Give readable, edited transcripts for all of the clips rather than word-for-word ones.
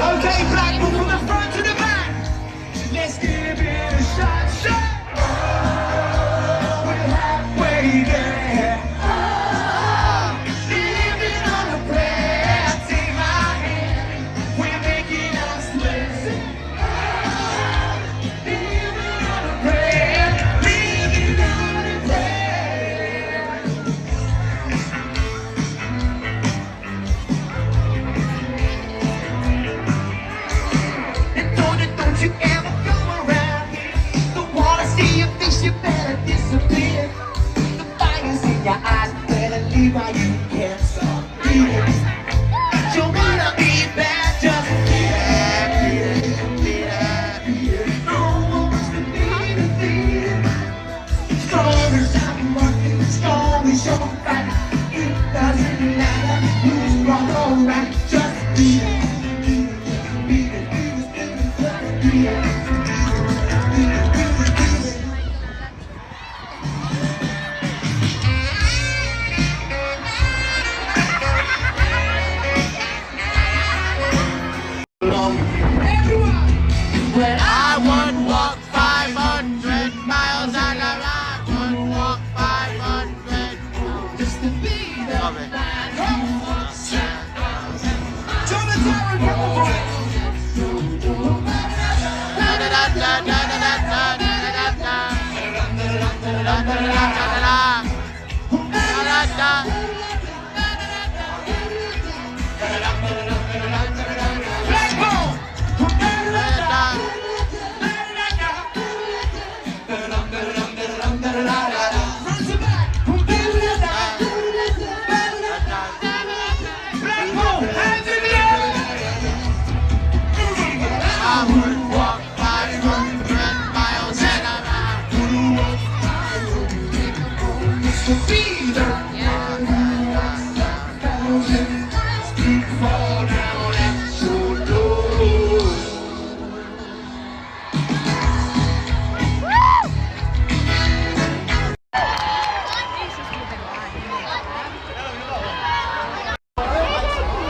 Okay, Blackpool from the front to the back. Let's give it a shot. We're halfway there. Living on a prayer. Take my hand. We're making us live. Living on a prayer. Living on a prayer. And don't you ever come around here. Don't wanna see your face, you better disappear. The fire's in your eyes, better leave while you can't stop breathing. You wanna be bad, just be that. No one wants to be defeated. Strong as I'm running, strong as your fight. It doesn't matter who's wrong or right, just be it. When I would walk 500 miles and I would walk 500 just to be the man who walks 10,000. Jonathan, come on!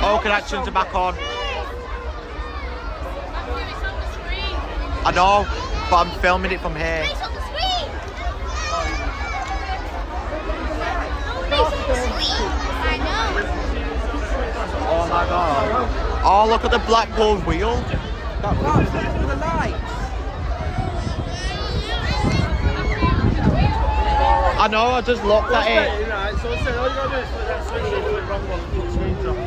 All connections are back on. I know, but I'm filming it from here. It's on the screen! It's on the screen! I know. Oh my god. Oh, look at the Blackpool wheel. The lights. I know, I just looked at it. Right, so I said, all you gotta do is put that switch in, do it wrong one, put the screens off.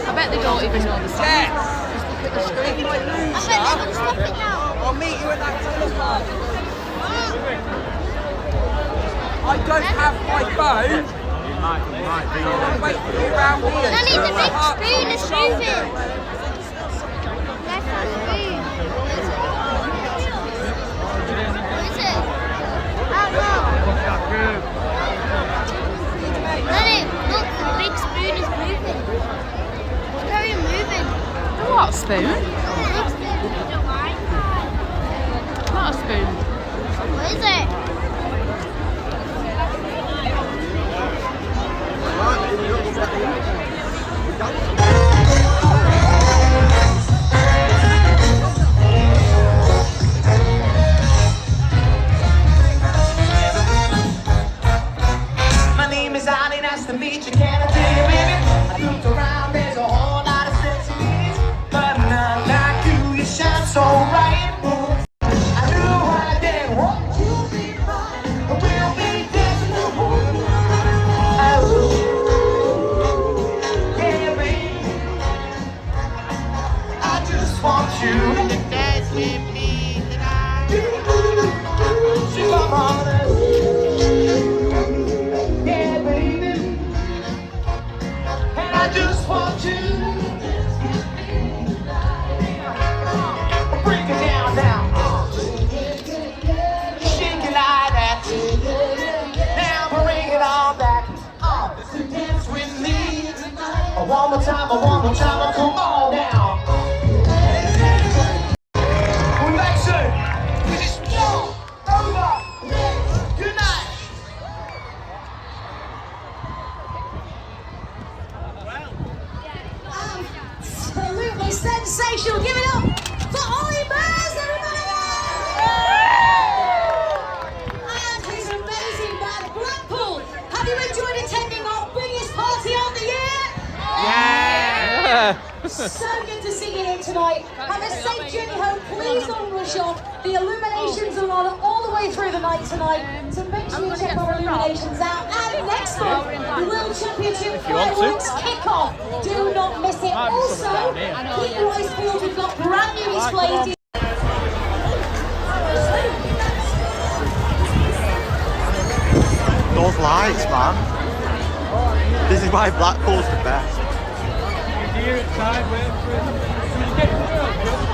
I bet they don't even know the song. I'll meet you at that tennis park. I don't have my phone. I'll wait for you around here. Danny, the big spoon is moving. That's our spoon. What is it? Oh no. Danny, look, the big spoon is moving. It's very moving. What spoon? The big spoon. Not a spoon. What is it? My name is Ollie, nice to meet you. Can I tell you, baby? I looked around, there's a whole lot of sexy ladies, but not like you. One more time, come on now. We're back soon. This is over. Good night. Absolutely sensational. Give it up for Ollie, everybody! And his amazing band, Blackpool. Have you enjoyed attending our biggest party of the year? Yeah. So good to see you here tonight. Have a safe journey home. Please don't rush off. The Illuminations are on all the way through the night tonight. So make sure you check our Illuminations out. And next month, the World Championship fireworks kick-off. Do not miss it. Also, keep your eyes peeled. We've got brand new displays. Those lights, man. This is why Blackpool's the best. Here it's time, waiting for it. Just get through.